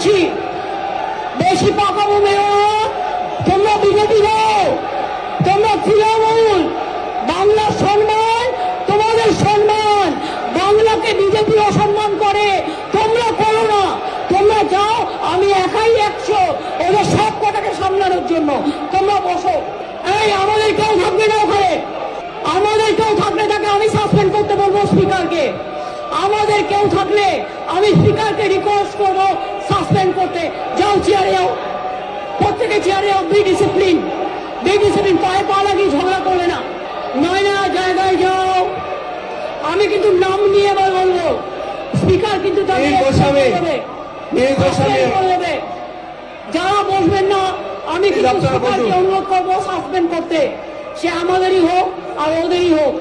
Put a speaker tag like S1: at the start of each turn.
S1: বলছি, বেশি পাকাবো মেয়ো, তোমরা বিজেপি হও, তোমরা তৃণমূল। বাংলার সম্মান তোমাদের সম্মান, বাংলাকে বিজেপি অসম্মান করে, তোমরা করো না। তোমরা যাও, আমি একাই 100 ওদের সব কটাকে সামলানোর জন্য। তোমরা বসো। এই আমাদের কেউ থাকবে না ওখানে, আমাদের কেউ থাকলে তাকে আমি সাসপেন্ড করতে বলবো স্পিকারকে। আমাদের কেউ থাকলে আমি স্পিকারকে রিকোয়েস্ট করবো সাসপেন্ড করতে। যাও চেয়ারে যাও, প্রত্যেকে চেয়ারে যাও। Be discipline, be discipline. পায়ে পা লাগিয়ে ঝগড়া করবে না। নয়না জায়গায় যাও। আমি কিন্তু নাম নিয়ে এবার বলবো, স্পিকার কিন্তু তাদের যারা বসবেন না, আমি কিন্তু স্পিকারকে অনুরোধ করবো সাসপেন্ড করতে। সে আমাদেরই হোক আর ওদেরই হোক।